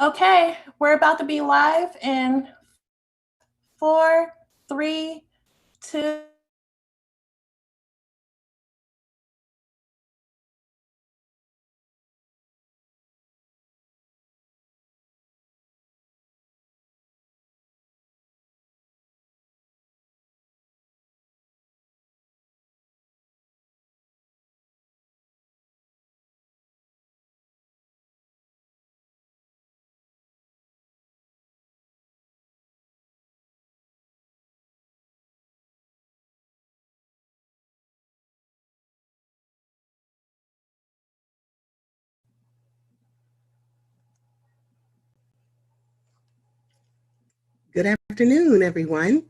Okay, we're about to be live in 4, 3, 2. Good afternoon, everyone,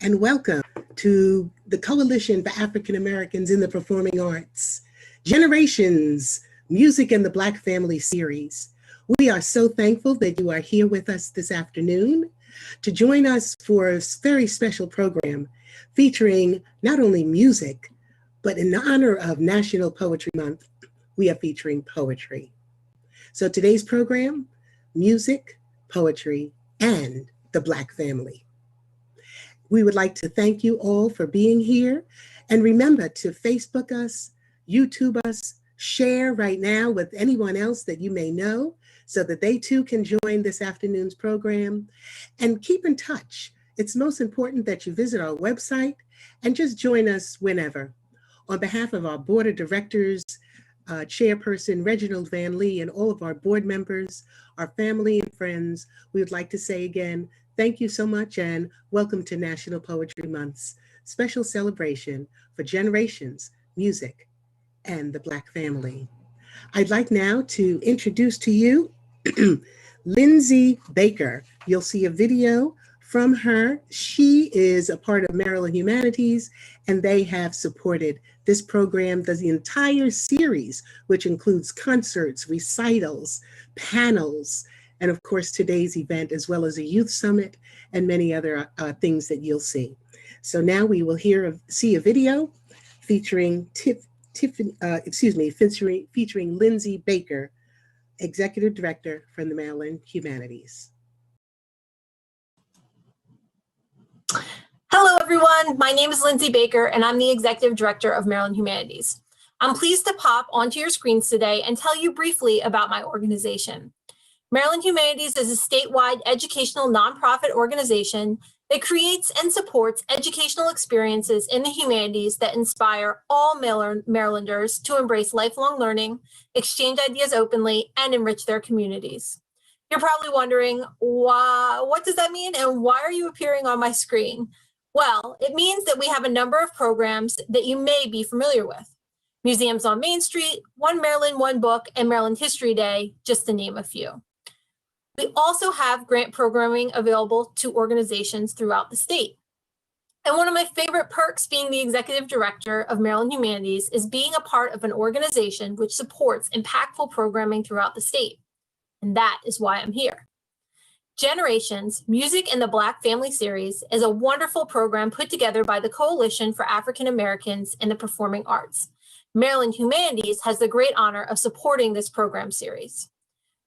and welcome to the Coalition for African Americans in the Performing Arts, Generations, Music and the Black Family series. We are so thankful that you are here with us this afternoon to join us for a very special program featuring not only music, but in honor of National Poetry Month, we are featuring poetry. So today's program, music, poetry, and the Black family. We would like to thank you all for being here. And remember to Facebook us, YouTube us, share right now with anyone else that you may know so that they too can join this afternoon's program. And keep in touch. It's most important that you visit our website and just join us whenever. On behalf of our board of directors, Chairperson Reginald Van Lee, and all of our board members, our family and friends, we would like to say again, thank you so much and welcome to National Poetry Month's special celebration for generations, music, and the Black family. I'd like now to introduce to you Lindsay Baker. You'll see a video from her. She is a part of Maryland Humanities, and they have supported this program, the entire series, which includes concerts, recitals, panels, and of course today's event, as well as a youth summit and many other things that you'll see. So now we will see a video featuring featuring Lindsay Baker, Executive Director from the Maryland Humanities. Hello, everyone. My name is Lindsay Baker, and I'm the Executive Director of Maryland Humanities. I'm pleased to pop onto your screens today and tell you briefly about my organization. Maryland Humanities is a statewide educational nonprofit organization that creates and supports educational experiences in the humanities that inspire all Marylanders to embrace lifelong learning, exchange ideas openly, and enrich their communities. You're probably wondering, what does that mean and why are you appearing on my screen? Well, it means that we have a number of programs that you may be familiar with. Museums on Main Street, One Maryland, One Book, and Maryland History Day, just to name a few. We also have grant programming available to organizations throughout the state. And one of my favorite perks being the Executive Director of Maryland Humanities is being a part of an organization which supports impactful programming throughout the state. And that is why I'm here. Generations, Music and the Black Family Series is a wonderful program put together by the Coalition for African Americans in the Performing Arts. Maryland Humanities has the great honor of supporting this program series.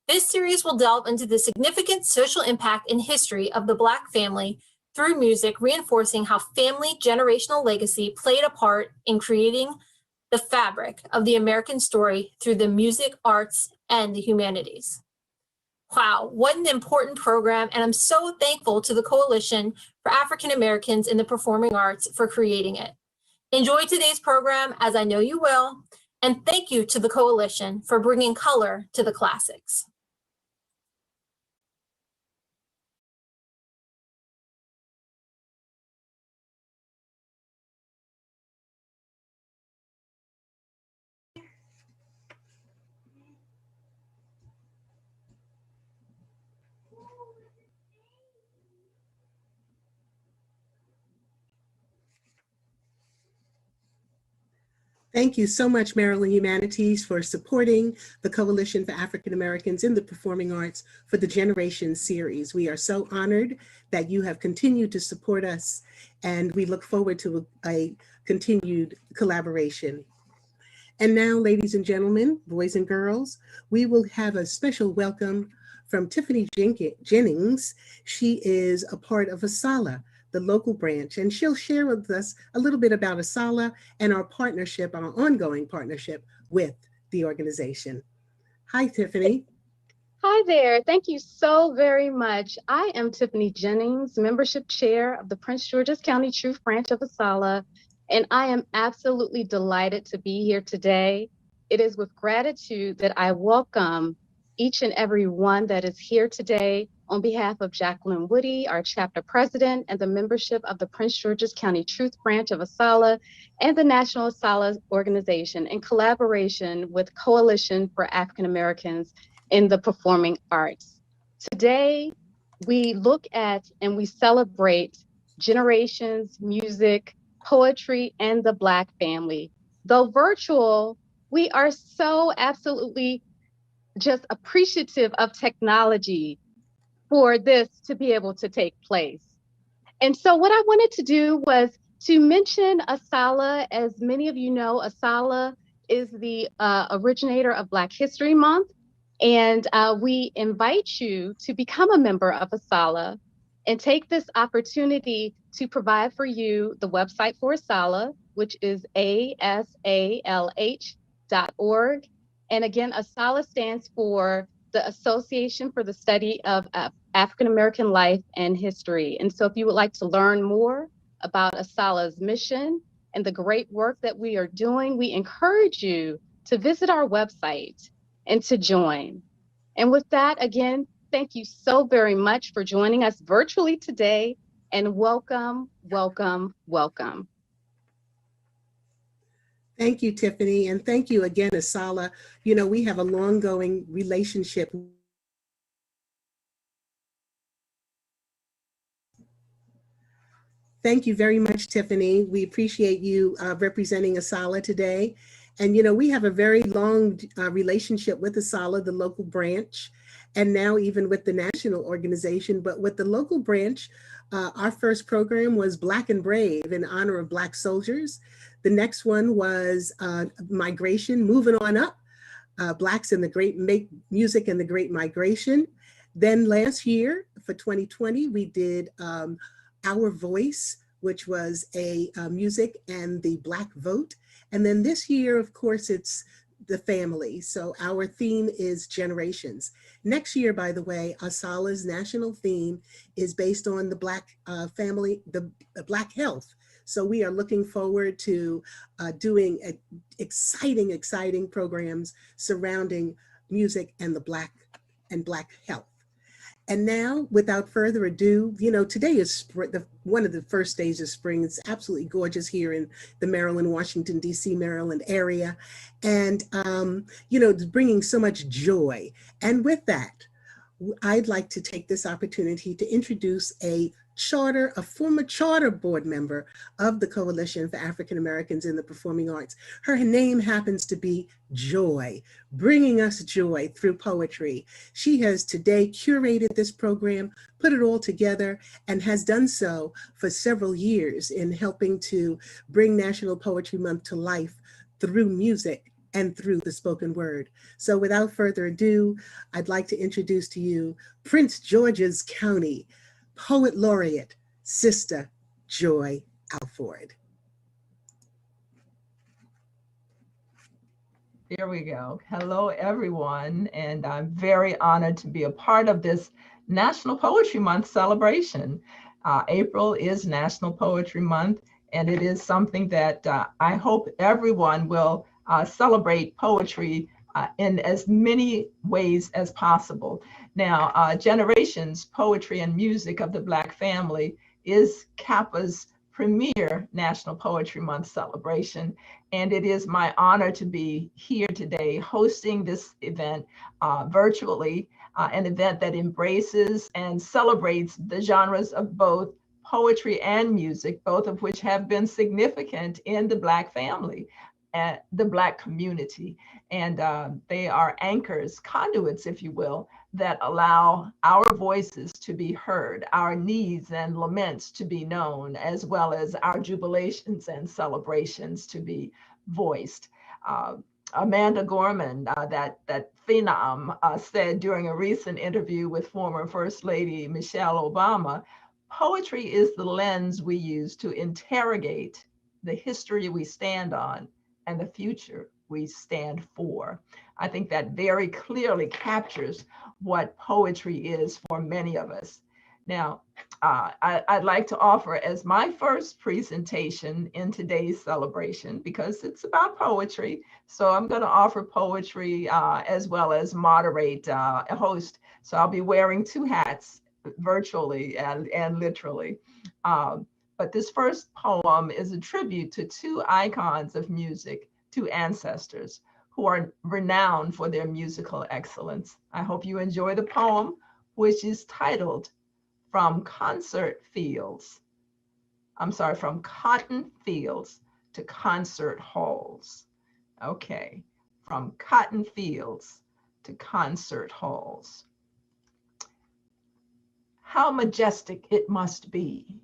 This series will delve into the significant social impact and history of the Black family through music, reinforcing how family generational legacy played a part in creating the fabric of the American story through the music, arts, and the humanities. Wow, what an important program, and I'm so thankful to the Coalition for African Americans in the Performing Arts for creating it. Enjoy today's program, as I know you will, and thank you to the Coalition for bringing color to the classics. Thank you so much, Maryland Humanities, for supporting the Coalition for African Americans in the Performing Arts for the Generations series. We are so honored that you have continued to support us, and we look forward to a continued collaboration. And now, ladies and gentlemen, boys and girls, we will have a special welcome from Tiffany Jennings. She is a part of ASLAH, the local branch, and she'll share with us a little bit about ASLAH and our partnership, our ongoing partnership with the organization. Hi, Tiffany. Hi there. Thank you so very much. I am Tiffany Jennings, membership chair of the Prince George's County Truth Branch of ASLAH, and I am absolutely delighted to be here today. It is with gratitude that I welcome each and every one that is here today on behalf of Jacqueline Woody, our chapter president, and the membership of the Prince George's County Truth Branch of ASLAH and the National ASLAH Organization in collaboration with Coalition for African Americans in the Performing Arts. Today, we look at and we celebrate generations, music, poetry, and the Black family. Though virtual, we are so absolutely just appreciative of technology for this to be able to take place. And so what I wanted to do was to mention ASLAH. As many of you know, ASLAH is the originator of Black History Month. And we invite you to become a member of ASLAH and take this opportunity to provide for you the website for ASLAH, which is ASALH.org. And again, ASLAH stands for the Association for the Study of African American Life and History. And so if you would like to learn more about ASLAH's mission and the great work that we are doing, we encourage you to visit our website and to join. And with that, again, thank you so very much for joining us virtually today, and welcome, welcome, welcome. Thank you, Tiffany, and thank you again, ASLAH. You know, we have a long-going relationship. Thank you very much, Tiffany. We appreciate you representing ASLAH today. And, you know, we have a very long relationship with ASLAH, the local branch, and now even with the national organization. But with the local branch, our first program was Black and Brave in honor of Black soldiers. The next one was Migration, Moving On Up, Blacks in the Great Music and the Great Migration. Then last year, for 2020, we did Our Voice, which was a music and the Black vote. And then this year, of course, it's the family. So our theme is generations. Next year, by the way, ASLAH's national theme is based on the Black family, the Black health. So we are looking forward to doing exciting programs surrounding music and the Black health. And now, without further ado, you know, today is one of the first days of spring. It's absolutely gorgeous here in the Maryland, Washington, D.C., Maryland area. And, you know, it's bringing so much joy. And with that, I'd like to take this opportunity to introduce a former charter board member of the Coalition for African Americans in the Performing Arts. Her name happens to be Joy, bringing us joy through poetry. She has today curated this program, put it all together, and has done so for several years in helping to bring National Poetry Month to life through music and through the spoken word. So without further ado, I'd like to introduce to you Prince George's County Poet Laureate, Sistah Joy Alford. There we go. Hello, everyone. And I'm very honored to be a part of this National Poetry Month celebration. April is National Poetry Month, and it is something that I hope everyone will celebrate poetry in as many ways as possible. Now, Generations, Poetry and Music of the Black Family is CAAPA's premier National Poetry Month celebration. And it is my honor to be here today hosting this event virtually, an event that embraces and celebrates the genres of both poetry and music, both of which have been significant in the Black family and the Black community. And they are anchors, conduits, if you will, that allow our voices to be heard, our needs and laments to be known, as well as our jubilations and celebrations to be voiced. Amanda Gorman, that phenom, said during a recent interview with former First Lady Michelle Obama, poetry is the lens we use to interrogate the history we stand on and the future we stand for. I think that very clearly captures what poetry is for many of us. Now, I'd like to offer as my first presentation in today's celebration, because it's about poetry. So I'm going to offer poetry as well as moderate a host. So I'll be wearing two hats, virtually and literally. But this first poem is a tribute to two icons of music, two ancestors who are renowned for their musical excellence. I hope you enjoy the poem, which is titled From Concert Fields. From Cotton Fields to Concert Halls. Okay, from cotton fields to concert halls. How majestic it must be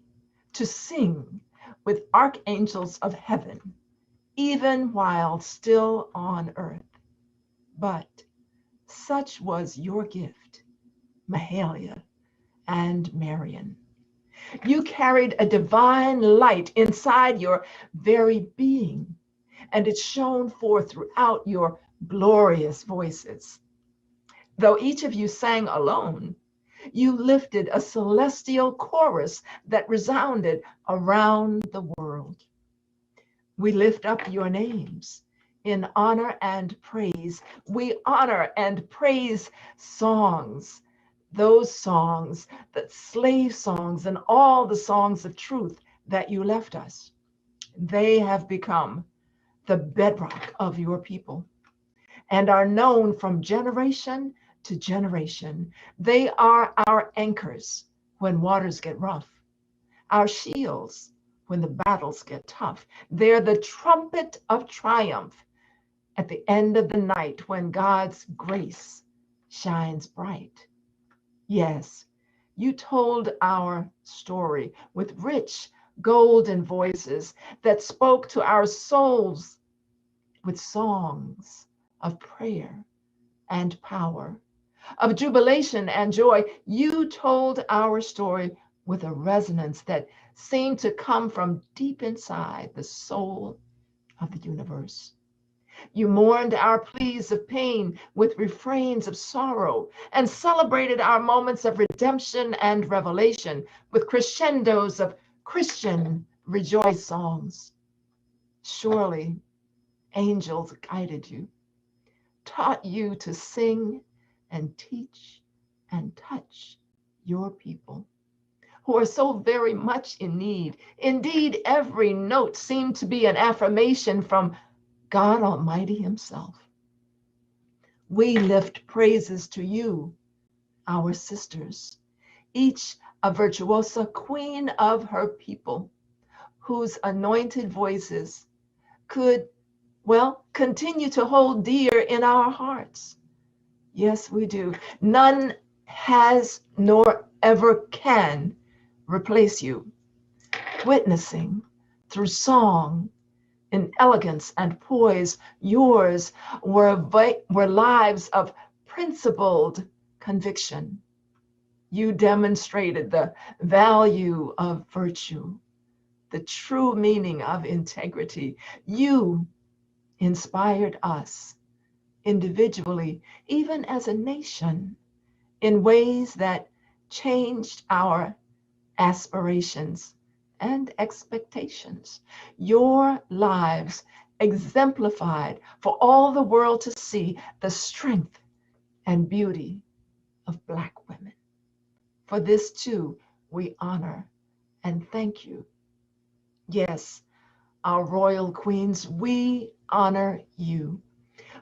to sing with archangels of heaven, even while still on earth. But such was your gift, Mahalia and Marian. You carried a divine light inside your very being, and it shone forth throughout your glorious voices. Though each of you sang alone, you lifted a celestial chorus that resounded around the world. We lift up your names in honor and praise. We honor and praise songs, those songs, the slave songs, and all the songs of truth that you left us. They have become the bedrock of your people and are known from generation to generation. They are our anchors when waters get rough, our shields when the battles get tough. They're the trumpet of triumph at the end of the night when God's grace shines bright. Yes, you told our story with rich golden voices that spoke to our souls with songs of prayer and power, of jubilation and joy. You told our story with a resonance that seemed to come from deep inside the soul of the universe. You mourned our pleas of pain with refrains of sorrow and celebrated our moments of redemption and revelation with crescendos of Christian rejoice songs. Surely angels guided you, taught you to sing and teach and touch your people who are so very much in need. Indeed, every note seemed to be an affirmation from God Almighty Himself. We lift praises to you, our sisters, each a virtuosa queen of her people, whose anointed voices could, continue to hold dear in our hearts. Yes, we do. None has nor ever can replace you, witnessing through song, in elegance and poise. Yours were lives of principled conviction. You demonstrated the value of virtue, the true meaning of integrity. You inspired us individually, even as a nation, in ways that changed our aspirations and expectations. Your lives exemplified for all the world to see the strength and beauty of Black women. For this too, we honor and thank you. Yes, our royal queens, we honor you.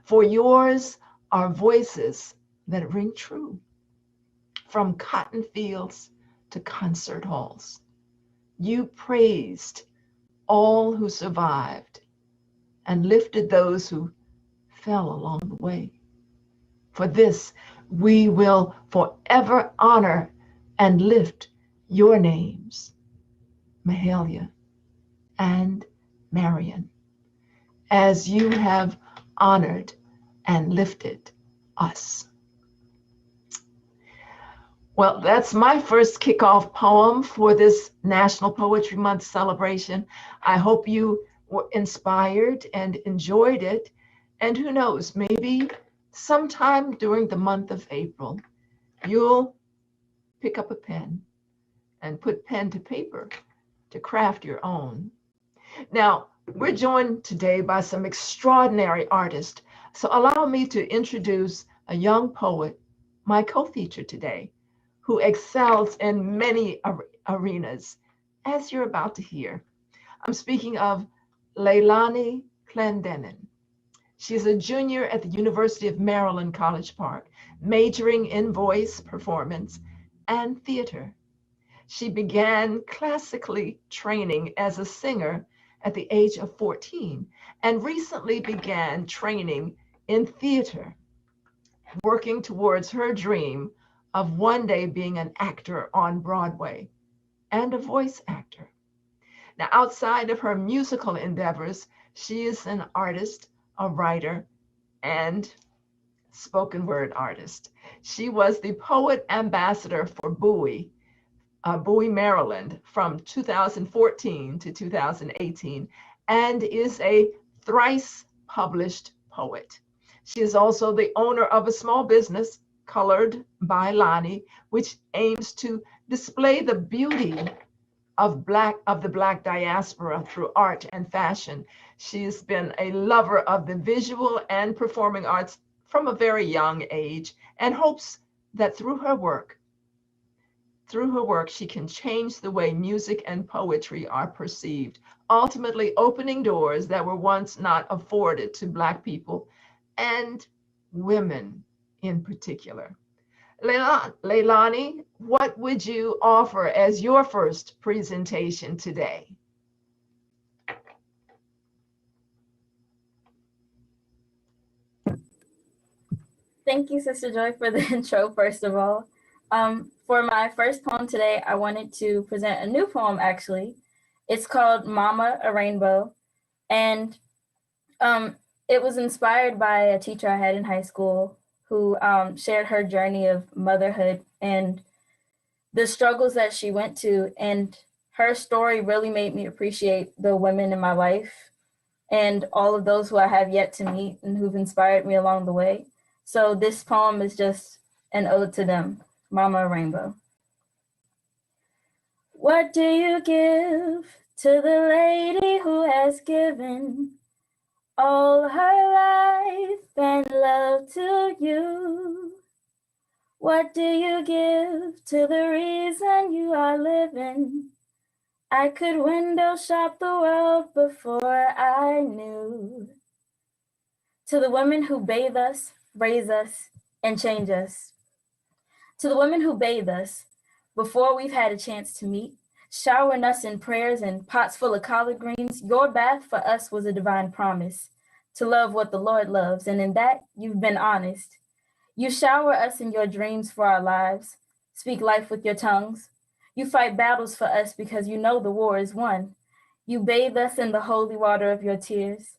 For yours are voices that ring true, from cotton fields to concert halls. You praised all who survived and lifted those who fell along the way. For this, we will forever honor and lift your names, Mahalia and Marian, as you have honored, and lifted us. Well, that's my first kickoff poem for this National Poetry Month celebration. I hope you were inspired and enjoyed it. And who knows, maybe sometime during the month of April, you'll pick up a pen and put pen to paper to craft your own. Now, we're joined today by some extraordinary artists. So allow me to introduce a young poet, my co-feature today, who excels in many arenas, as you're about to hear. I'm speaking of Leilani Clendenin. She's a junior at the University of Maryland, College Park, majoring in voice performance and theater. She began classically training as a singer at the age of 14 and recently began training in theater, working towards her dream of one day being an actor on Broadway and a voice actor. Now, outside of her musical endeavors, she is an artist, a writer, and spoken word artist. She was the poet ambassador for Bowie, Maryland, from 2014 to 2018, and is a thrice published poet. She is also the owner of a small business, Colored by Lonnie, which aims to display the beauty of the Black diaspora through art and fashion. She's been a lover of the visual and performing arts from a very young age and hopes that through her work, she can change the way music and poetry are perceived, ultimately opening doors that were once not afforded to Black people and women in particular. Leilani, what would you offer as your first presentation today? Thank you, Sister Joy, for the intro, first of all. For my first poem today, I wanted to present a new poem, actually. It's called Mama, a Rainbow. And it was inspired by a teacher I had in high school who shared her journey of motherhood and the struggles that she went to. And her story really made me appreciate the women in my life and all of those who I have yet to meet and who've inspired me along the way. So this poem is just an ode to them. Mama, a Rainbow. What do you give to the lady who has given all her life and love to you? What do you give to the reason you are living? I could window shop the world before I knew. To the women who bathe us, raise us, and change us. To the women who bathe us before we've had a chance to meet, showering us in prayers and pots full of collard greens, your bath for us was a divine promise to love what the Lord loves, and in that you've been honest. You shower us in your dreams for our lives, speak life with your tongues. You fight battles for us because you know the war is won. You bathe us in the holy water of your tears.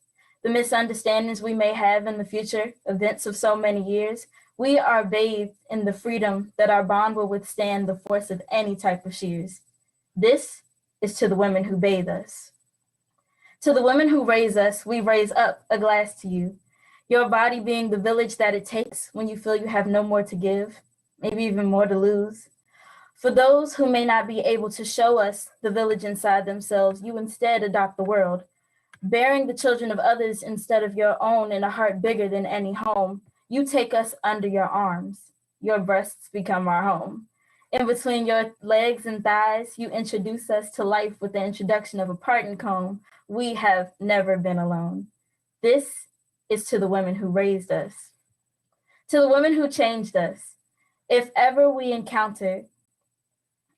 The misunderstandings we may have in the future, events of so many years, we are bathed in the freedom that our bond will withstand the force of any type of shears. This is to the women who bathe us. To the women who raise us, we raise up a glass to you. Your body being the village that it takes when you feel you have no more to give, maybe even more to lose. For those who may not be able to show us the village inside themselves, you instead adopt the world, bearing the children of others instead of your own in a heart bigger than any home. You take us under your arms. Your breasts become our home. In between your legs and thighs, you introduce us to life with the introduction of a parting comb. We have never been alone. This is to the women who raised us. To the women who changed us. If ever we encounter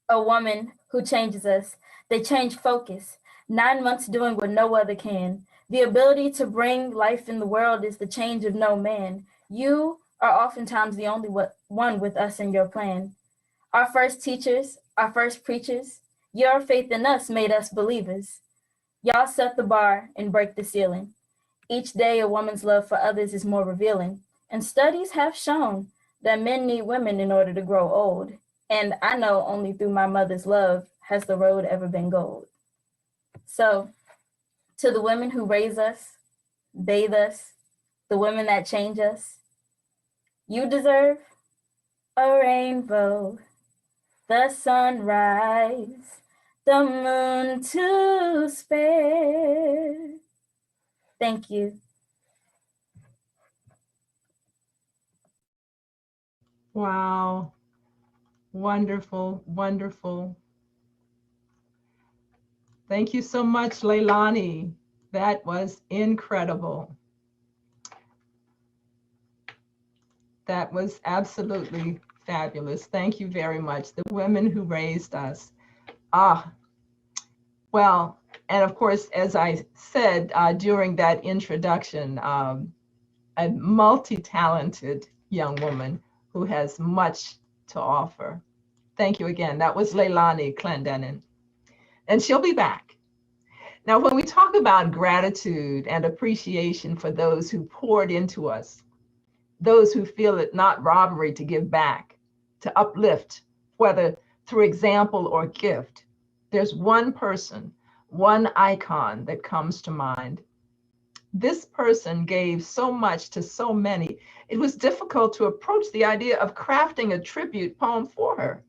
a woman who changes us, they change focus. 9 months doing what no other can. The ability to bring life in the world is the change of no man. You are oftentimes the only one with us in your plan. Our first teachers, our first preachers, your faith in us made us believers. Y'all set the bar and break the ceiling. Each day, a woman's love for others is more revealing, and studies have shown that men need women in order to grow old. And I know only through my mother's love has the road ever been gold. So, to the women who raise us, bathe us, the women that change us, you deserve a rainbow, the sunrise, the moon to spare. Thank you. Wow. Wonderful, wonderful. Thank you so much, Leilani. That was incredible. That was absolutely fabulous. Thank you very much. The women who raised us. Well, and of course, as I said during that introduction, a multi-talented young woman who has much to offer. Thank you again. That was Leilani Clendenin. And she'll be back. Now, when we talk about gratitude and appreciation for those who poured into us, those who feel it not robbery to give back, to uplift, whether through example or gift, there's one person, one icon that comes to mind. This person gave so much to so many, it was difficult to approach the idea of crafting a tribute poem for her.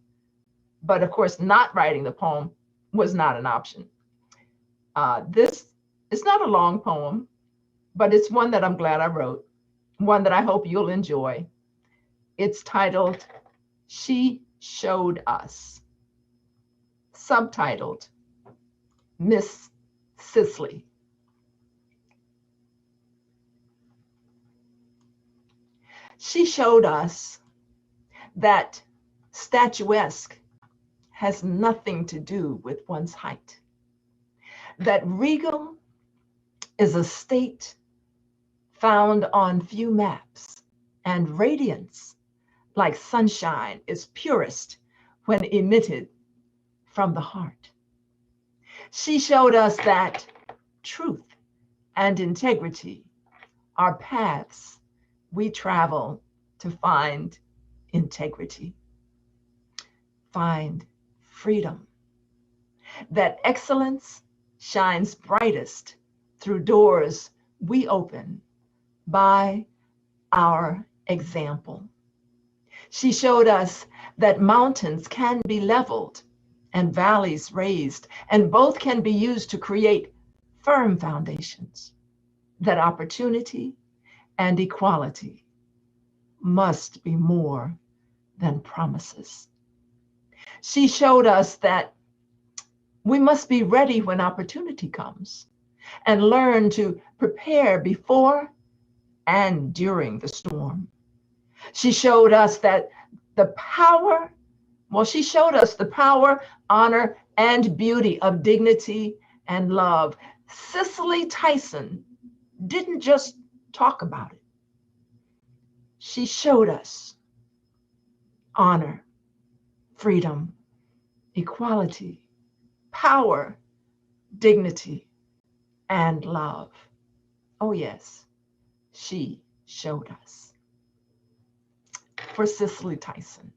But of course, not writing the poem was not an option. This is not a long poem, but it's one that I'm glad I wrote, one that I hope you'll enjoy. It's titled, She Showed Us, subtitled, Miss Sistah. She showed us that statuesque has nothing to do with one's height, that regal is a state found on few maps, and radiance, like sunshine, is purest when emitted from the heart. She showed us that truth and integrity are paths we travel to find integrity, find freedom, that excellence shines brightest through doors we open by our example. She showed us that mountains can be leveled and valleys raised, and both can be used to create firm foundations, that opportunity and equality must be more than promises. She showed us that we must be ready when opportunity comes and learn to prepare before and during the storm. She showed us that she showed us the power, honor, and beauty of dignity and love. Cicely Tyson didn't just talk about it. She showed us honor, freedom, equality, power, dignity, and love. Oh yes, she showed us. For Cicely Tyson.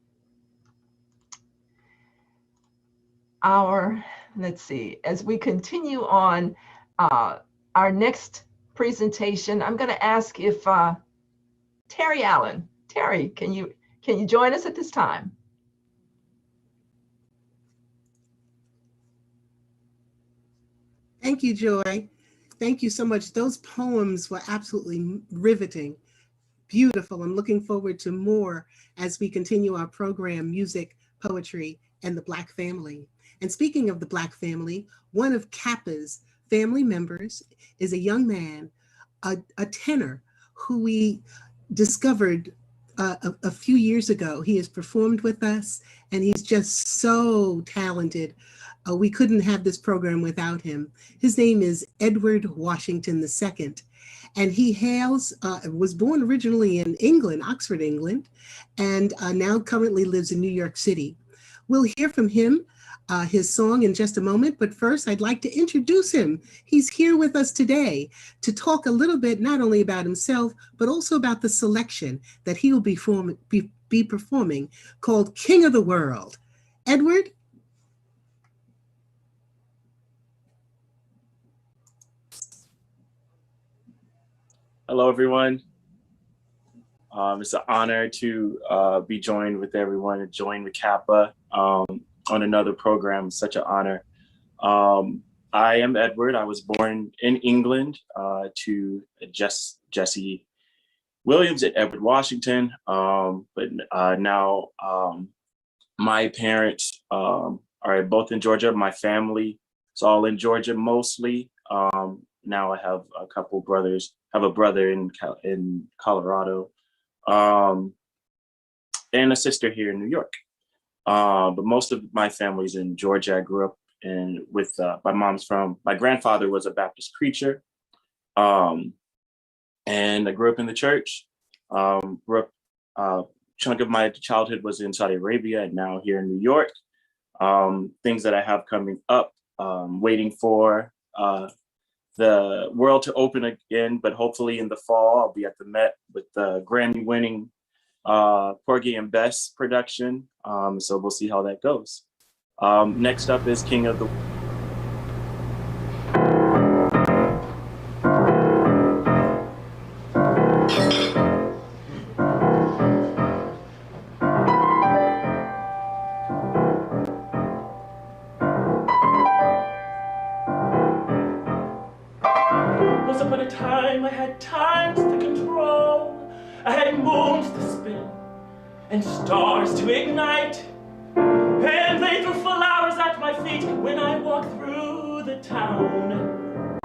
Let's see, as we continue on our next presentation, I'm going to ask if Terry Allen, Terry, can you join us at this time? Thank you, Joy. Thank you so much. Those poems were absolutely riveting, beautiful. I'm looking forward to more as we continue our program, Music, Poetry, and the Black Family. And speaking of the Black family, one of CAAPA's family members is a young man, a tenor, who we discovered a few years ago. He has performed with us, and he's just so talented. We couldn't have this program without him. His name is Edward Washington II, and he was born originally in England, Oxford, England, and now currently lives in New York City. We'll hear from him his song in just a moment, but first I'd like to introduce him. He's here with us today to talk a little bit not only about himself, but also about the selection that he will be performing called King of the World. Edward? Hello, everyone. It's an honor to be joined with everyone and join with CAAPA on another program. It's such an honor. I am Edward. I was born in England to Jesse Williams and Edward Washington, but now my parents are both in Georgia. My family is all in Georgia mostly. Now I have a couple brothers. I have a brother in Colorado, and a sister here in New York. But most of my family's in Georgia. I grew up with my grandfather was a Baptist preacher, and I grew up in the church. Chunk of my childhood was in Saudi Arabia, and now here in New York. Things that I have coming up, waiting for the world to open again, but hopefully in the fall, I'll be at the Met with the Grammy-winning Porgy and Bess production. So we'll see how that goes. Next up is King of the Once upon a time, I had times to control. I had moons to spin and stars to ignite. And they threw flowers at my feet when I walked through the town.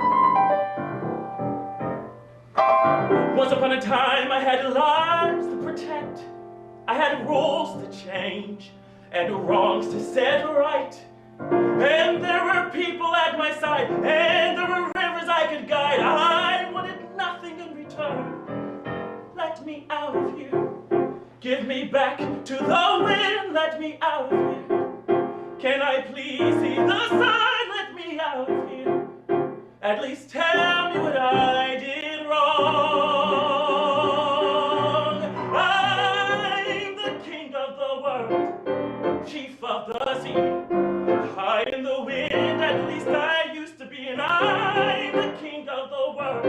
Once upon a time, I had lives to protect. I had rules to change and wrongs to set right. And there were people at my side, and there were rivers I could guide. I wanted nothing in return. Let me out of here. Give me back to the wind. Let me out of here. Can I please see the sun? Let me out of here. At least tell me what I did wrong. I'm the king of the world, chief of the sea. High in the wind, at least I used to be, and I'm the king of the world.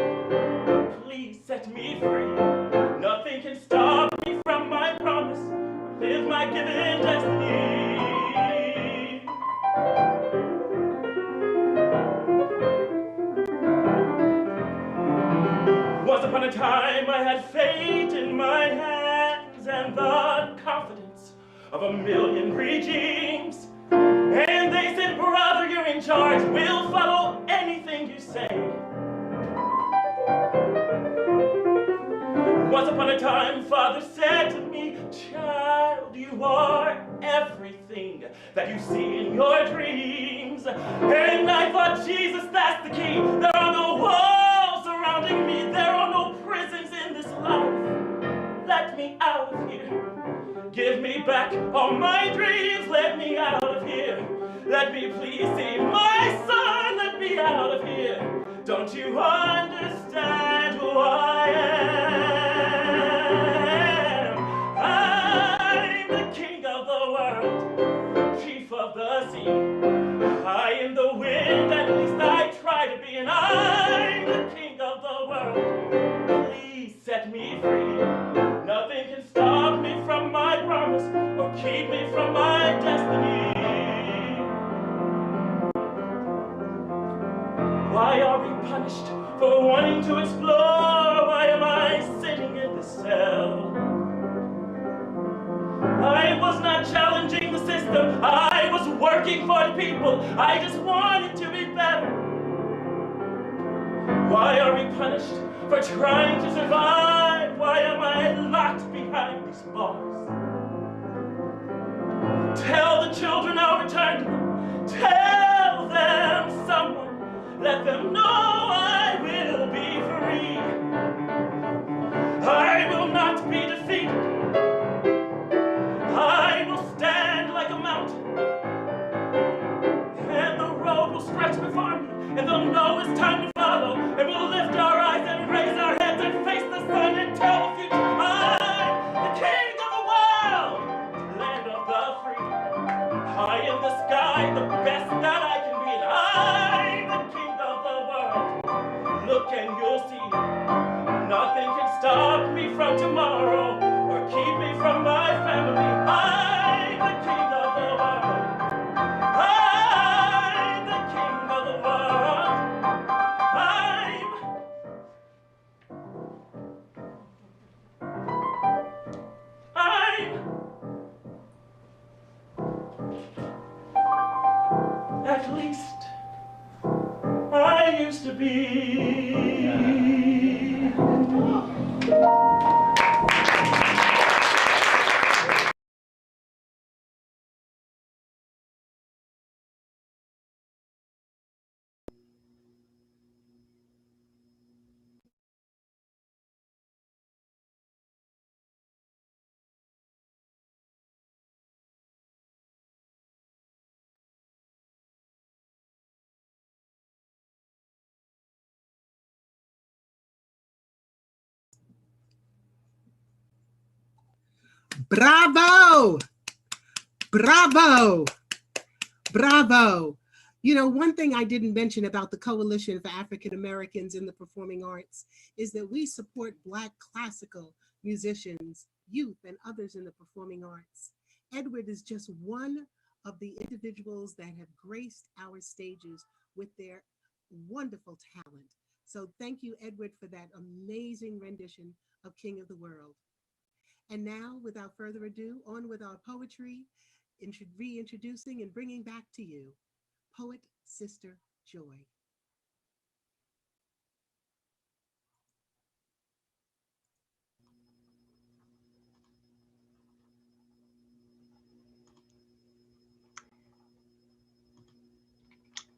Please set me free. Nothing can stop me from my promise. Live my given destiny. Once upon a time, I had fate in my hands and the confidence of a million regimes. And they said, brother, you're in charge. We'll follow anything you say. Once upon a time, father said to me, child, you are everything that you see in your dreams. And I thought, Jesus, that's the key. There are no walls surrounding me. There are no prisons in this life. Let me out of here. Give me back all my dreams. Let me out of here. Let me please see my son. Let me out of here. Don't you understand who I am? I'm the king of the world, chief of the sea. High in the wind, at least I try to be, and I'm the king of the world. Please set me free. Nothing can stop me from my promise or keep me from my destiny. Why are we punished for wanting to explore? Why am I sitting in the cell? I was not challenging the system. I was working for the people. I just wanted to be better. Why are we punished for trying to survive? Why am I locked behind these bars? Tell the children I'll return to them. Tell them, someone, let them know I will be free. I will not be defeated. I will stand like a mountain. to be. Bravo! Bravo! Bravo! You know, one thing I didn't mention about the Coalition for African Americans in the Performing Arts is that we support Black classical musicians, youth, and others in the performing arts. Edward is just one of the individuals that have graced our stages with their wonderful talent. So thank you, Edward, for that amazing rendition of King of the World. And now, without further ado, on with our poetry, reintroducing and bringing back to you poet Sister Joy.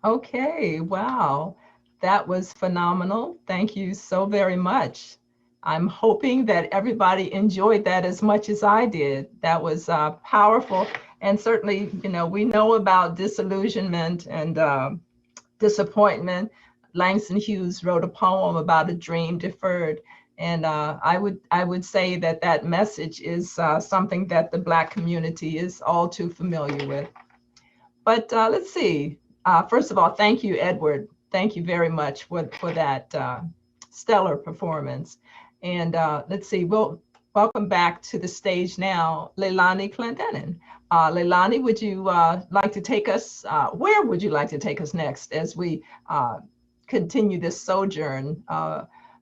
Okay, wow, that was phenomenal. Thank you so very much. I'm hoping that everybody enjoyed that as much as I did. That was powerful. And certainly, you know, we know about disillusionment and disappointment. Langston Hughes wrote a poem about a dream deferred. And I would say that that message is something that the Black community is all too familiar with. But let's see. First of all, thank you, Edward. Thank you very much for that stellar performance. And let's see, we'll welcome back to the stage now, Leilani Clendenin. Leilani, would you like to take us, where would you like to take us next as we continue this sojourn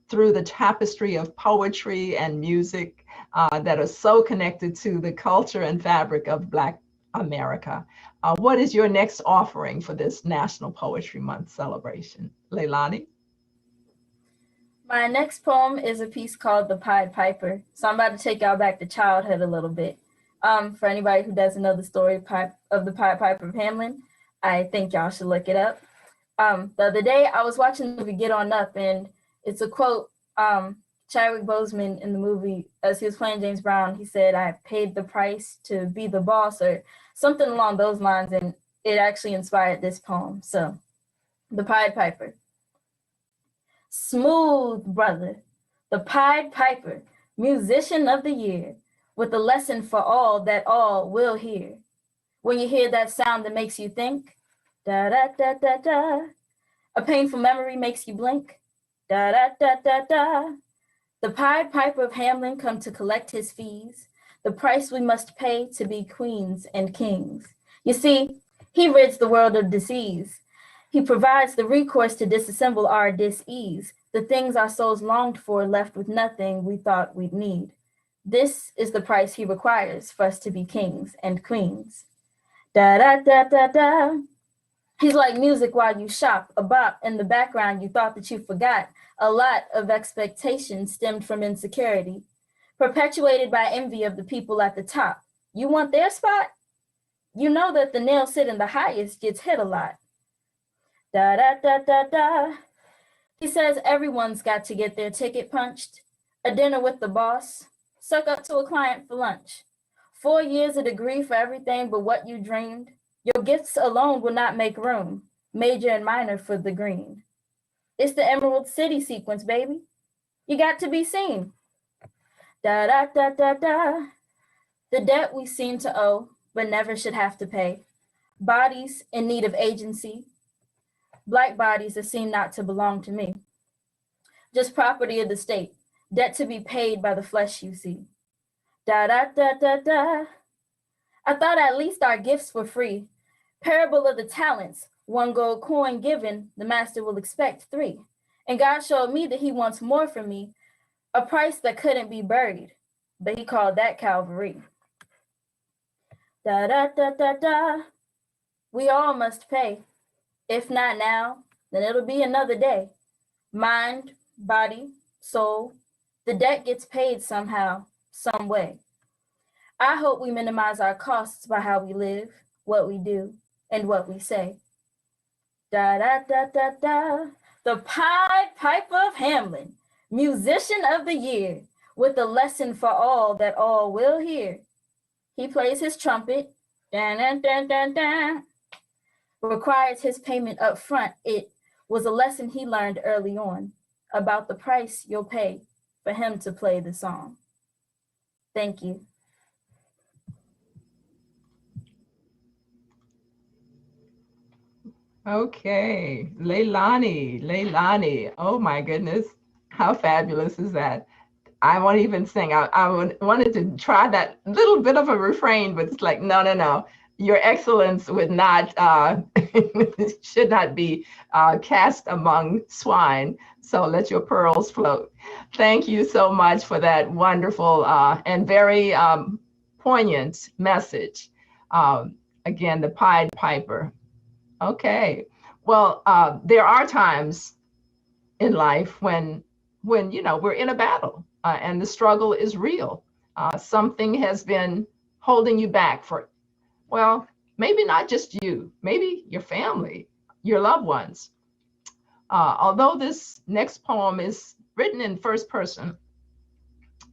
through the tapestry of poetry and music that are so connected to the culture and fabric of Black America? What is your next offering for this National Poetry Month celebration? Leilani? My next poem is a piece called The Pied Piper. So I'm about to take y'all back to childhood a little bit. For anybody who doesn't know the story of the Pied Piper of Hamelin, I think y'all should look it up. The other day I was watching the movie Get On Up, and it's a quote, Chadwick Boseman in the movie, as he was playing James Brown, he said, "I paid the price to be the boss," or something along those lines, and it actually inspired this poem. So, The Pied Piper. Smooth brother, the Pied Piper, musician of the year, with a lesson for all that all will hear. When you hear that sound that makes you think, da da da da da, a painful memory makes you blink, da da da da da. The Pied Piper of Hamelin come to collect his fees, the price we must pay to be queens and kings. You see, he rids the world of disease. He provides the recourse to disassemble our dis-ease, the things our souls longed for left with nothing we thought we'd need. This is the price he requires for us to be kings and queens. Da da da da da. He's like music while you shop, a bop in the background you thought that you forgot. A lot of expectation stemmed from insecurity, perpetuated by envy of the people at the top. You want their spot? You know that the nail sitting the highest gets hit a lot. Da da da da da. He says everyone's got to get their ticket punched. A dinner with the boss. Suck up to a client for lunch. 4 years a degree for everything but what you dreamed. Your gifts alone will not make room. Major and minor for the green. It's the Emerald City sequence, baby. You got to be seen. Da da da da da. The debt we seem to owe, but never should have to pay. Bodies in need of agency. Black bodies that seem not to belong to me. Just property of the state. Debt to be paid by the flesh you see. Da da da da da. I thought at least our gifts were free. Parable of the talents. 1 gold coin given, the master will expect 3. And God showed me that he wants more from me, a price that couldn't be buried, but he called that Calvary. Da da da da da. We all must pay. If not now, then it'll be another day. Mind, body, soul, the debt gets paid somehow, some way. I hope we minimize our costs by how we live, what we do, and what we say. Da da da da da. The Pied Piper of Hamelin, musician of the year, with a lesson for all that all will hear. He plays his trumpet, dan dan dan dan dan. Requires his payment up front. It was a lesson he learned early on about the price you'll pay for him to play the song. Thank you. Okay, Leilani. Oh my goodness, how fabulous is that? I won't even sing. wanted to try that little bit of a refrain, but it's like, no. Your excellence would not, should not be cast among swine. So let your pearls float. Thank you so much for that wonderful and very poignant message. Again, the Pied Piper. Okay, well, there are times in life when we're in a battle and the struggle is real. Something has been holding you back for, well, maybe not just you, maybe your family, your loved ones. Although this next poem is written in first person,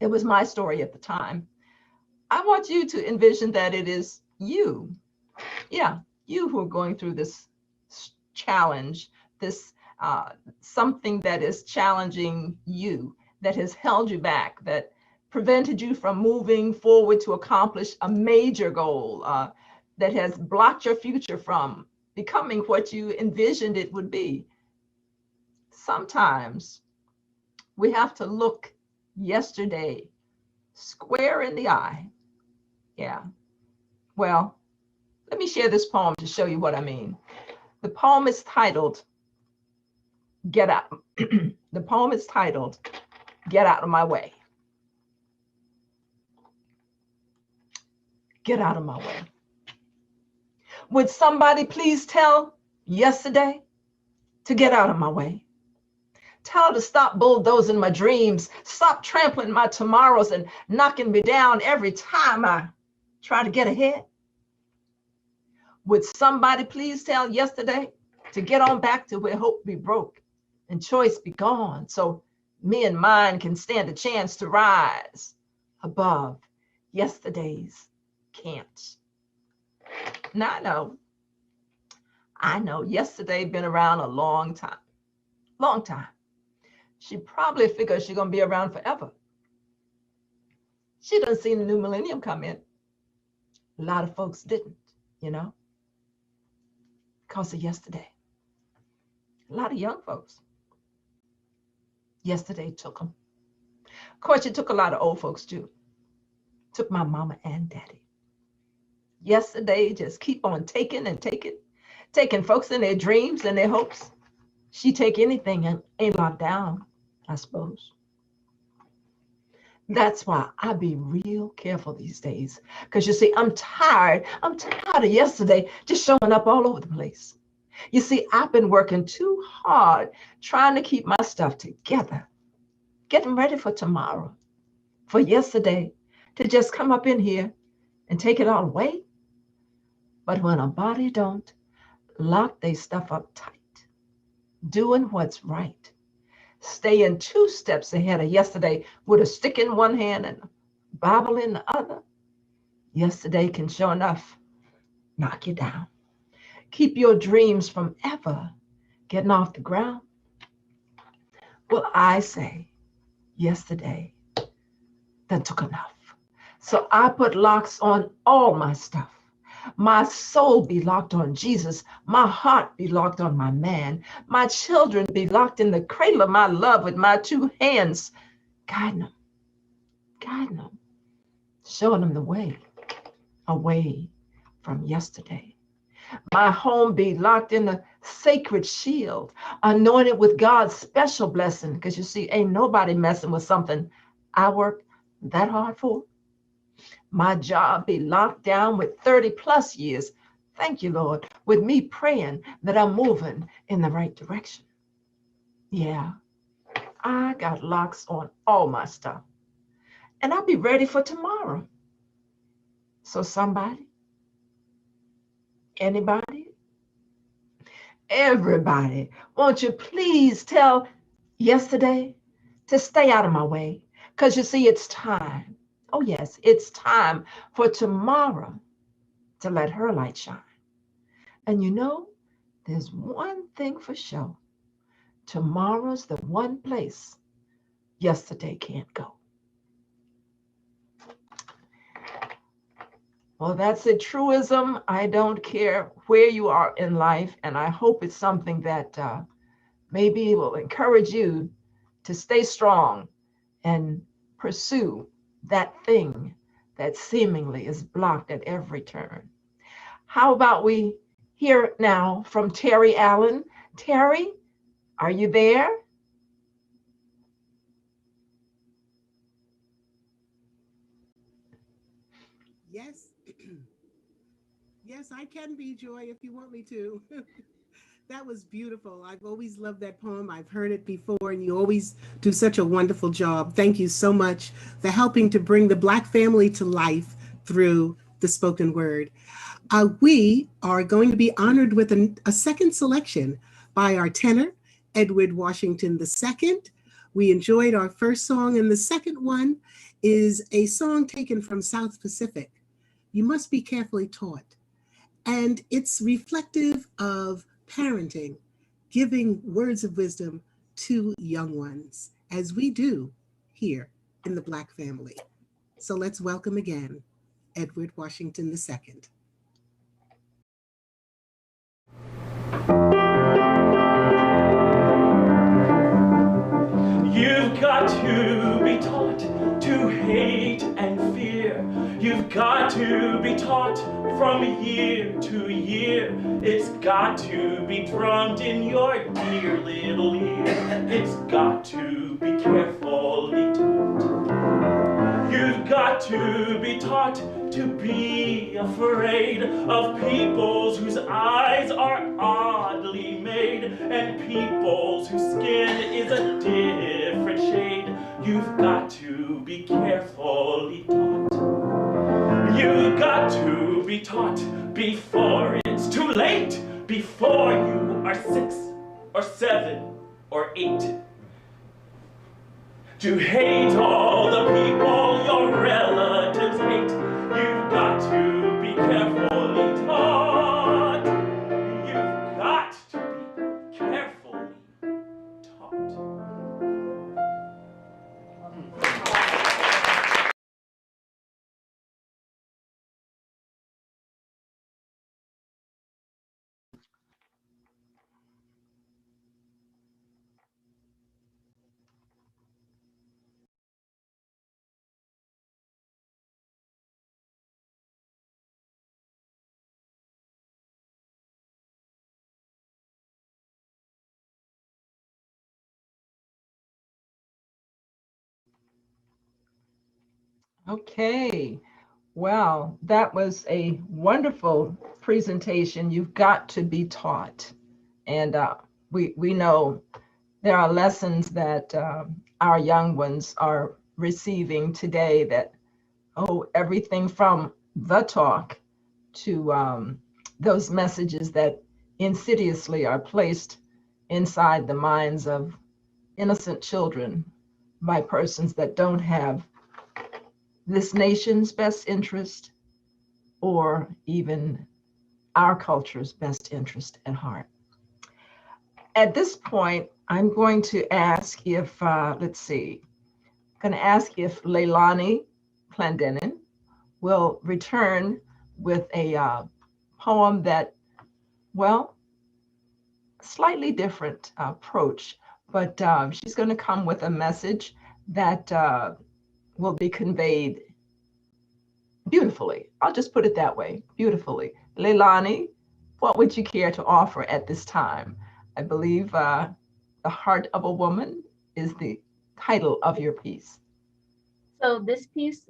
it was my story at the time. I want you to envision that it is you. Yeah, you who are going through this challenge, this something that is challenging you, that has held you back, that prevented you from moving forward to accomplish a major goal, that has blocked your future from becoming what you envisioned it would be. Sometimes we have to look yesterday square in the eye. Yeah. Well, let me share this poem to show you what I mean. The poem is titled, Get Out. The poem is titled, Get Out of My Way. Get out of my way. Would somebody please tell yesterday to get out of my way? Tell her to stop bulldozing my dreams, stop trampling my tomorrows and knocking me down every time I try to get ahead. Would somebody please tell yesterday to get on back to where hope be broke and choice be gone, so me and mine can stand a chance to rise above yesterday's can't. Now I know yesterday been around a long time. She probably figures she's gonna be around forever. She done seen the new millennium come in. A lot of folks didn't, because of yesterday. A lot of young folks. Yesterday took them. Of course, it took a lot of old folks too. Took my mama and daddy. Yesterday just keep on taking and taking folks in their dreams and their hopes. She take anything and ain't locked down, I suppose. That's why I be real careful these days. Because you see, I'm tired of yesterday just showing up all over the place. You see, I've been working too hard trying to keep my stuff together, getting ready for tomorrow, for yesterday to just come up in here and take it all away. But when a body don't lock they stuff up tight, doing what's right, staying 2 steps ahead of yesterday with a stick in one hand and a Bible in the other, yesterday can sure enough knock you down. Keep your dreams from ever getting off the ground. Well, I say yesterday that took enough. So I put locks on all my stuff. My soul be locked on Jesus. My heart be locked on my man. My children be locked in the cradle of my love with my 2 hands, guiding them, showing them the way away from yesterday. My home be locked in the sacred shield, anointed with God's special blessing, because you see, ain't nobody messing with something I worked that hard for. My job be locked down with 30+ years, thank you, Lord, with me praying that I'm moving in the right direction. Yeah, I got locks on all my stuff, and I'll be ready for tomorrow. So somebody, anybody, everybody, won't you please tell yesterday to stay out of my way? Because you see, it's time. Oh, yes, it's time for tomorrow to let her light shine. And you know, there's one thing for sure. Tomorrow's the one place yesterday can't go. Well, that's a truism. I don't care where you are in life, and I hope it's something that maybe will encourage you to stay strong and pursue that thing that seemingly is blocked at every turn. How about we hear now from Terry Allen? Terry, are you there? Yes. Yes, I can be, Joy, if you want me to. That was beautiful. I've always loved that poem. I've heard it before, and you always do such a wonderful job. Thank you so much for helping to bring the Black family to life through the spoken word. We are going to be honored with a second selection by our tenor, Edward Washington II. We enjoyed our first song, and the second one is a song taken from South Pacific. You must be carefully taught. And it's reflective of parenting, giving words of wisdom to young ones, as we do here in the Black family. So let's welcome again, Edward Washington II. You've got to be taught to hate and fear. You've got to be taught from year to year. It's got to be drummed in your dear little ear. It's got to be carefully taught. You've got to be taught to be afraid of peoples whose eyes are oddly made and peoples whose skin is a different shade. You've got to be carefully taught. You've got to be taught before it's too late, before you are 6 or 7 or 8. To hate all the people your relatives hate. You've got to be carefully taught. You've got to be carefully taught. Okay. Well, that was a wonderful presentation. You've got to be taught. And we know there are lessons that our young ones are receiving today that, everything from the talk to those messages that insidiously are placed inside the minds of innocent children by persons that don't have this nation's best interest or even our culture's best interest at heart. At this point, I'm going to ask if, Leilani Clendenin will return with a poem that, slightly different approach, but she's going to come with a message that will be conveyed beautifully. I'll just put it that way, beautifully. Leilani, what would you care to offer at this time? I believe The Heart of a Woman is the title of your piece. So this piece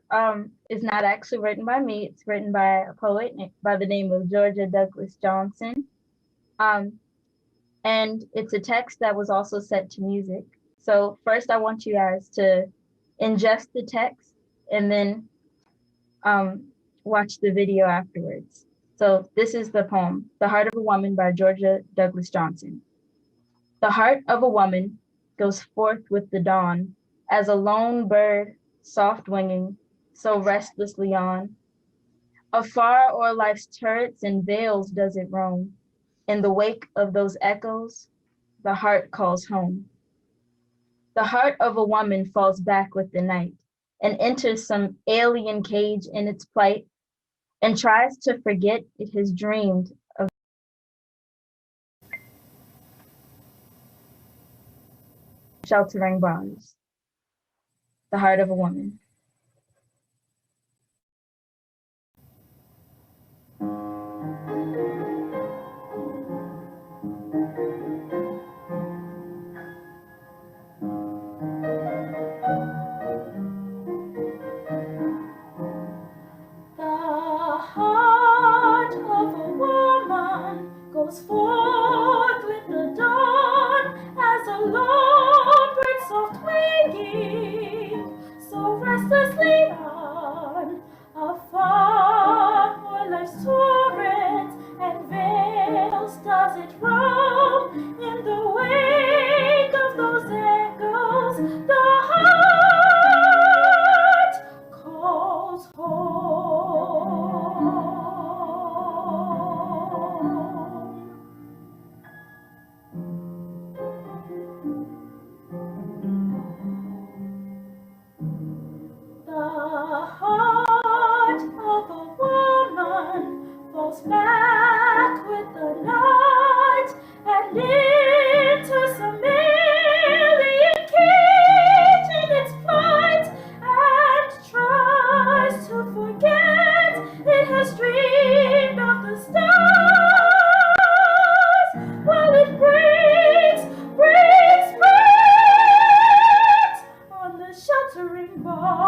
is not actually written by me. It's written by a poet by the name of Georgia Douglas Johnson. And it's a text that was also set to music. So first I want you guys to ingest the text and then watch the video afterwards. So this is the poem, The Heart of a Woman by Georgia Douglas Johnson. The heart of a woman goes forth with the dawn, as a lone bird, soft winging, so restlessly on. Afar o'er life's turrets and vales does it roam. In the wake of those echoes, the heart calls home. The heart of a woman falls back with the night and enters some alien cage in its plight and tries to forget it has dreamed of sheltering bars. The heart of a woman. The heart of a woman goes forth with the dawn as a lone bird soft winging, so restlessly on. Afar o'er life's torrents and vales does it roam. In the wake of those echoes, the heart calls home. The heart of a woman falls back with the night and into some alien cage in its flight and tries to forget it has dreamed of the stars while it breaks on the sheltering bars.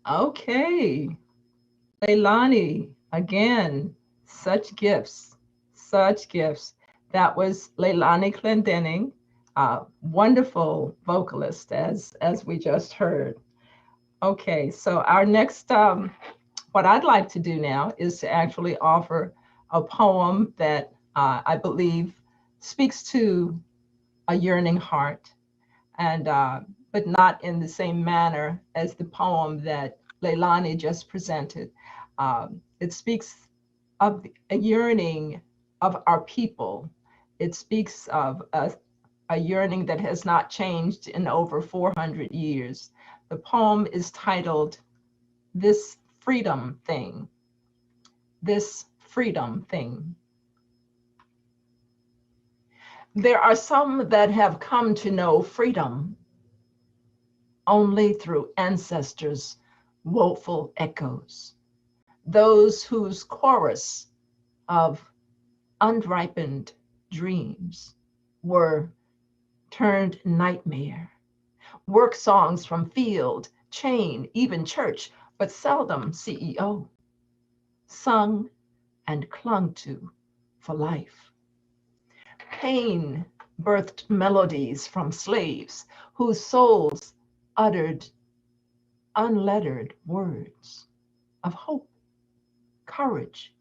Okay, Leilani, again, such gifts, such gifts. That was Leilani Clendenin, wonderful vocalist, as we just heard. Okay, so our next, what I'd like to do now is to actually offer a poem that I believe speaks to a yearning heart, and but not in the same manner as the poem that Leilani just presented. It speaks of a yearning of our people. It speaks of a yearning that has not changed in over 400 years. The poem is titled, This Freedom Thing. This Freedom Thing. There are some that have come to know freedom only through ancestors' woeful echoes, those whose chorus of unripened dreams were turned nightmare, work songs from field, chain, even church, but seldom CEO, sung and clung to for life. Pain birthed melodies from slaves whose souls uttered unlettered words of hope, courage,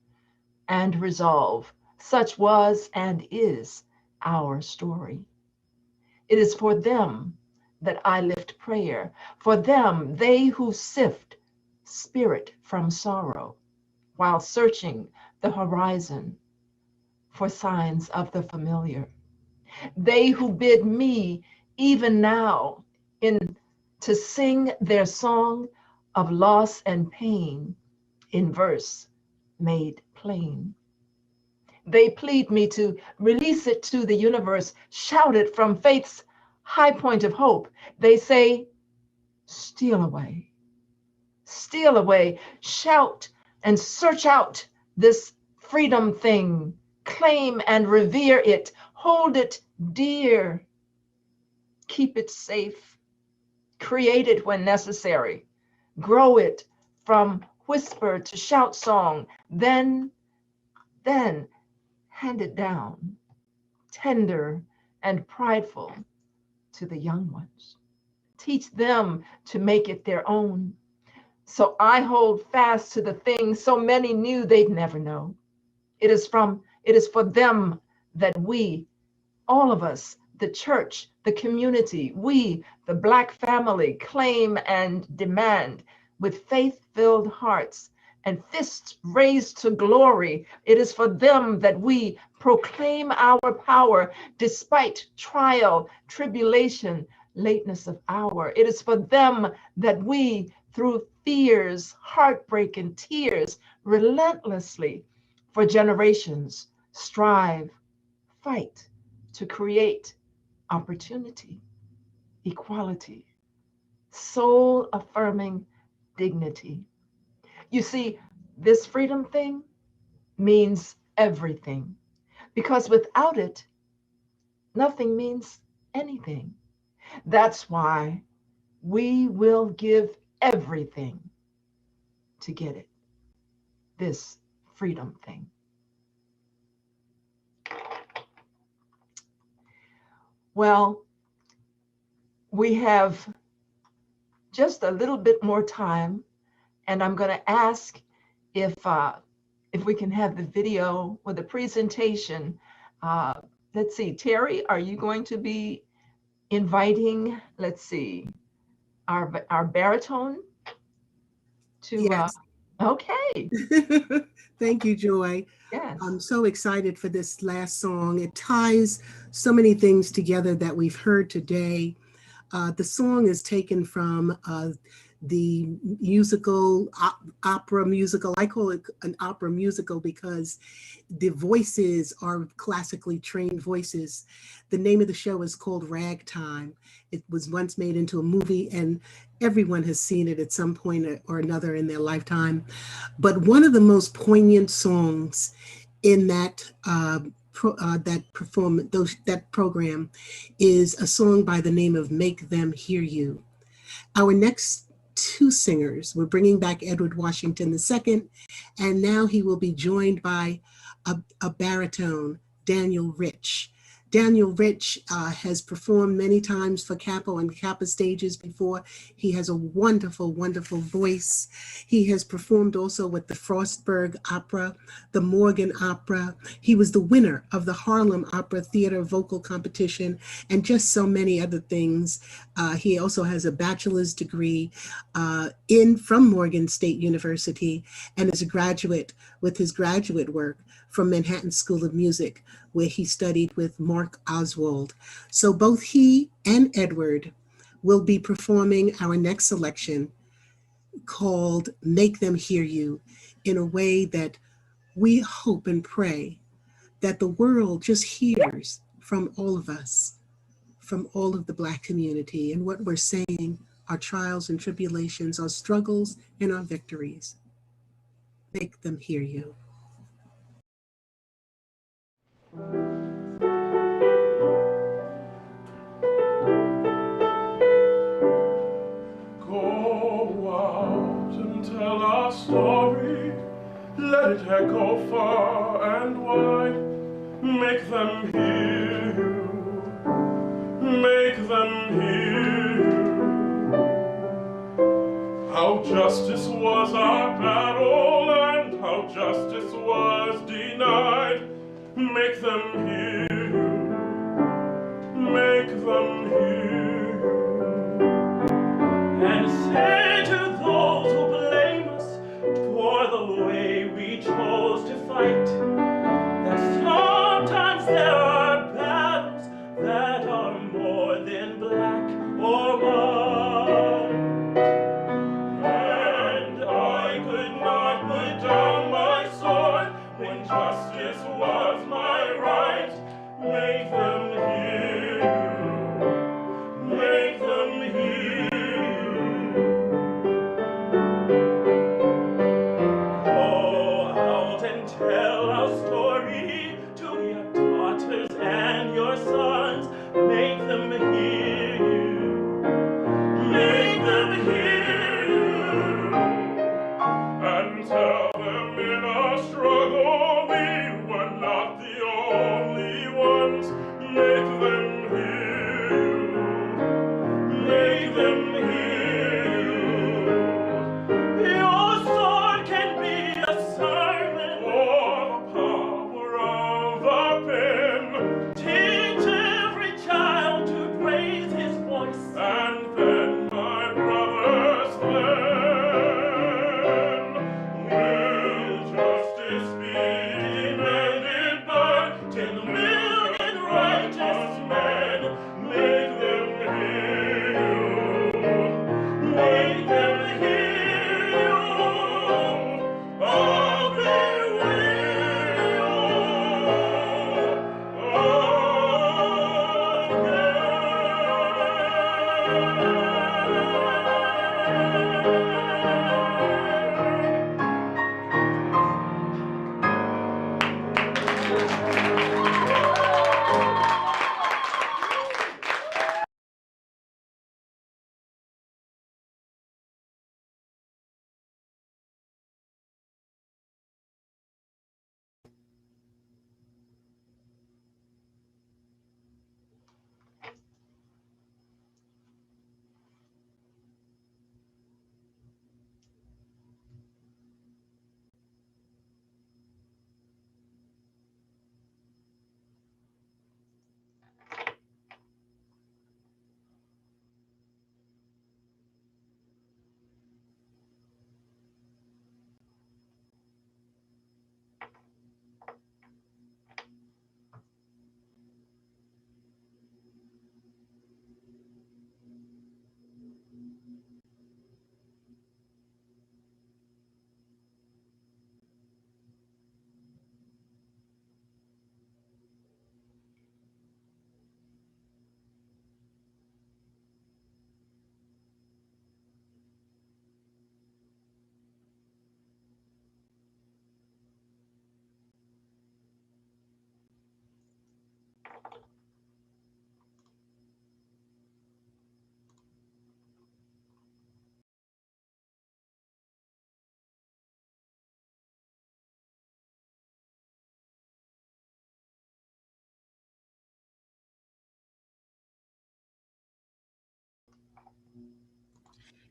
and resolve. Such was and is our story. It is for them that I lift prayer, for them, they who sift spirit from sorrow while searching the horizon for signs of the familiar. They who bid me even now to sing their song of loss and pain in verse made plain. They plead me to release it to the universe, shout it from faith's high point of hope. They say, steal away, shout and search out this freedom thing, claim and revere it, hold it dear, keep it safe, create it when necessary, grow it from whisper to shout song, then hand it down, tender and prideful to the young ones. Teach them to make it their own. So I hold fast to the things so many knew they'd never know. It is for them that we, all of us, the church, the community, we, the Black family, claim and demand with faith-filled hearts and fists raised to glory. It is for them that we proclaim our power despite trial, tribulation, lateness of hour. It is for them that we, through fears, heartbreak, and tears, relentlessly for generations strive, fight to create opportunity, equality, soul-affirming dignity. You see, this freedom thing means everything, because without it, nothing means anything. That's why we will give everything to get it, this freedom thing. Well, we have just a little bit more time, and I'm going to ask if we can have the video or the presentation. Let's see, Terry, are you going to be inviting, let's see, our baritone to, Yes. Okay. Thank you, Joy. Yes. I'm so excited for this last song. It ties so many things together that we've heard today. The song is taken from the musical, opera musical. I call it an opera musical because the voices are classically trained voices. The name of the show is called Ragtime. It was once made into a movie, and everyone has seen it at some point or another in their lifetime. But one of the most poignant songs in that that program is a song by the name of Make Them Hear You. Our next two singers, we're bringing back Edward Washington II, and now he will be joined by a baritone, Daniel Rich. Daniel Rich has performed many times for CAAPA and CAAPA stages before. He has a wonderful, wonderful voice. He has performed also with the Frostburg Opera, the Morgan Opera. He was the winner of the Harlem Opera Theater Vocal Competition, and just so many other things. He also has a bachelor's degree from Morgan State University, and is a graduate with his graduate work from Manhattan School of Music, where he studied with Mark Oswald. So both he and Edward will be performing our next selection called Make Them Hear You, in a way that we hope and pray that the world just hears from all of us, from all of the Black community, and what we're saying, our trials and tribulations, our struggles and our victories. Make them hear you. Go out and tell our story, let it echo far and wide. Make them hear you, make them hear you. How justice was our battle and how justice was denied. Make them hear you, make them hear you. And say to those who blame fight, that sometimes there are battles that are more than black or white. And I could not put down my sword when justice was my right. Make them hear you. Make them hear you. Go out and tell our story to your daughters and your sons. Make them hear you. Make them hear you. And tell them in our struggle we were not the only ones. Make them hear you. Make them hear you. Your sword can be a sermon or the power of a pen. Teach every child to raise his voice, and then, my brothers, then will justice be demanded by 10 million righteous men. Make them hear you. Make them hear you. Oh, they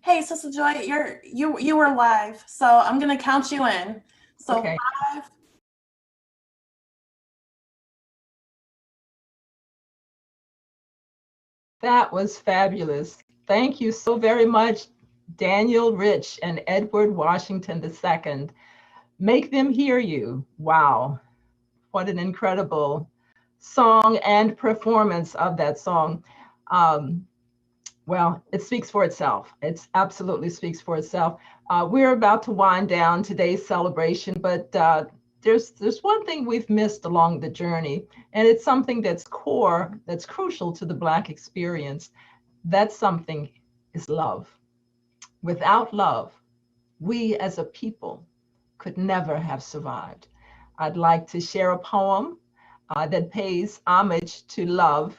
Hey, Sister Joy, you were live, so I'm gonna count you in. So Okay. 5. That was fabulous. Thank you so very much, Daniel Rich and Edward Washington II. Make them hear you. Wow. What an incredible song and performance of that song. Well, it speaks for itself. It absolutely speaks for itself. We're about to wind down today's celebration, but there's one thing we've missed along the journey, and it's something that's core, that's crucial to the Black experience. That something is love. Without love, we as a people could never have survived. I'd like to share a poem that pays homage to love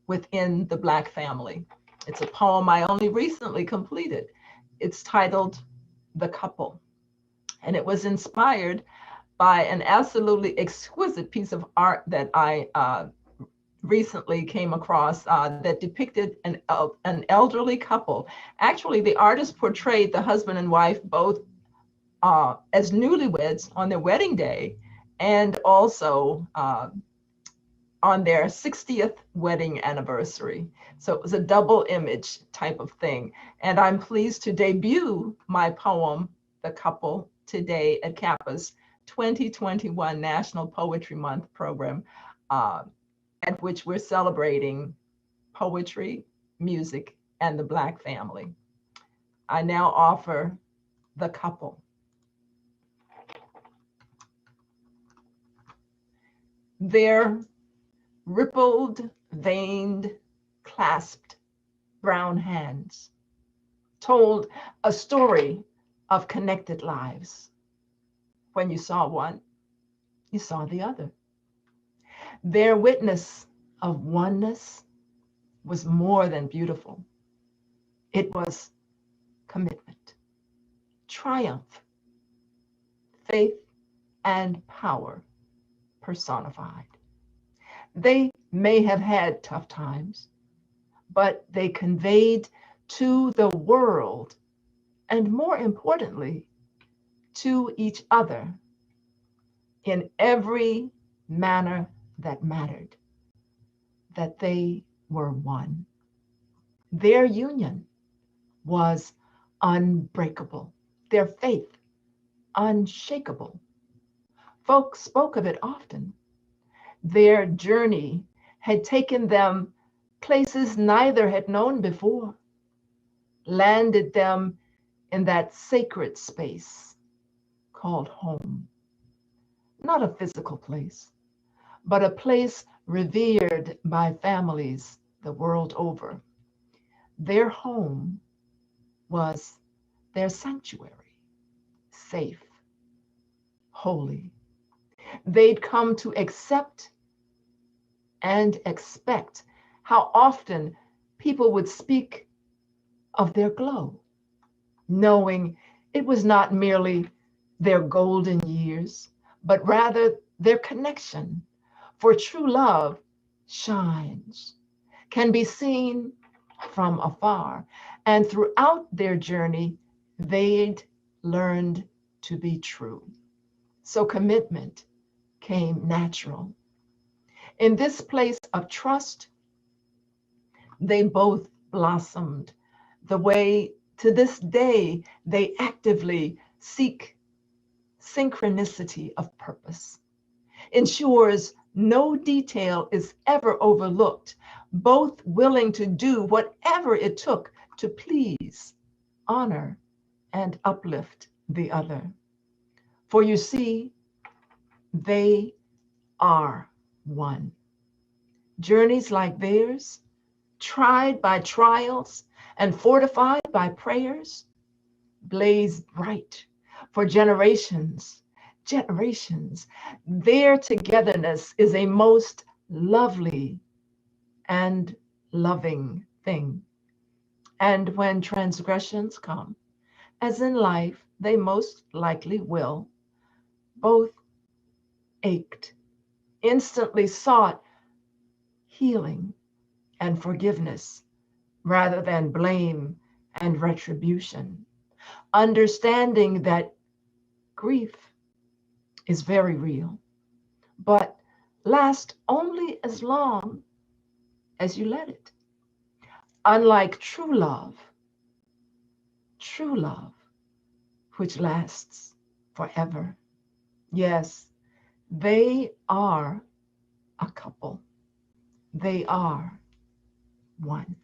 within the Black family. It's a poem I only recently completed. It's titled The Couple, and it was inspired by an absolutely exquisite piece of art that I recently came across that depicted an elderly couple. Actually, the artist portrayed the husband and wife both as newlyweds on their wedding day, and also on their 60th wedding anniversary. So it was a double image type of thing. And I'm pleased to debut my poem, The Couple, today at CAAPA's 2021 National Poetry Month program, at which we're celebrating poetry, music, and the Black family. I now offer the couple. Their rippled, veined, clasped brown hands told a story of connected lives. When you saw one, you saw the other. Their witness of oneness was more than beautiful. It was commitment, triumph, faith, and power personified. They may have had tough times, but they conveyed to the world, and more importantly, to each other, in every manner that mattered, that they were one. Their union was unbreakable, their faith unshakable. Folks spoke of it often. Their journey had taken them places neither had known before, landed them in that sacred space called home. Not a physical place, but a place revered by families the world over. Their home was their sanctuary, safe, holy. They'd come to accept and expect how often people would speak of their glow, knowing it was not merely their golden years, but rather their connection. For true love shines, can be seen from afar, and throughout their journey, they'd learned to be true. So commitment came natural. In this place of trust, they both blossomed the way to this day they actively seek synchronicity of purpose, ensures no detail is ever overlooked, both willing to do whatever it took to please, honor, and uplift the other. For you see, they are one. Journeys like theirs, tried by trials and fortified by prayers, blaze bright for generations. Their togetherness is a most lovely and loving thing. And when transgressions come, as in life they most likely will, both ached, instantly sought healing and forgiveness rather than blame and retribution, understanding that grief is very real, but lasts only as long as you let it. Unlike true love, which lasts forever. Yes, they are a couple. They are one.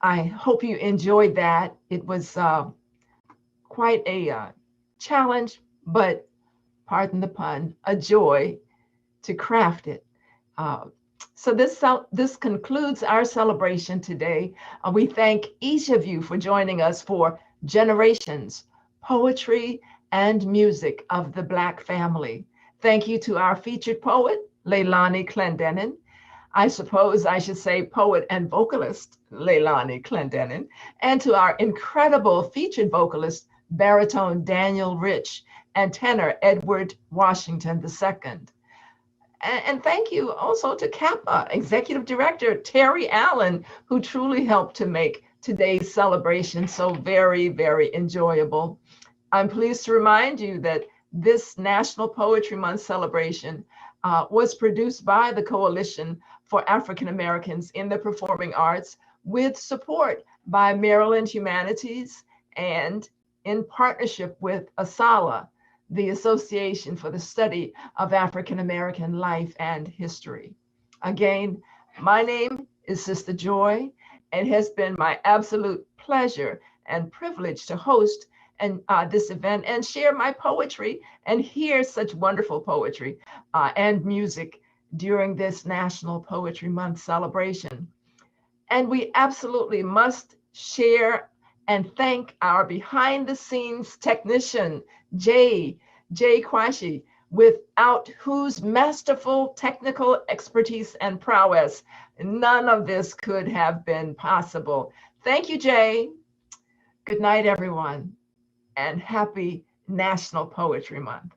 I hope you enjoyed that. It was quite a challenge, but pardon the pun, a joy to craft it. So this concludes our celebration today. We thank each of you for joining us for Generations, Poetry and Music of the Black Family. Thank you to our featured poet, Leilani Clendenin. I suppose I should say poet and vocalist, Leilani Clendenin, and to our incredible featured vocalist, baritone Daniel Rich, and tenor Edward Washington II. And thank you also to CAAPA Executive Director Terry Allen, who truly helped to make today's celebration so very, very enjoyable. I'm pleased to remind you that this National Poetry Month celebration was produced by the Coalition for African Americans in the Performing Arts with support by Maryland Humanities and in partnership with ASLAH, the Association for the Study of African American Life and History. Again, my name is Sister Joy. It has been my absolute pleasure and privilege to host this event and share my poetry and hear such wonderful poetry and music during this National Poetry Month celebration. And we absolutely must share and thank our behind the scenes technician, Jay Kwashi, without whose masterful technical expertise and prowess, none of this could have been possible. Thank you, Jay. Good night, everyone, and happy National Poetry Month.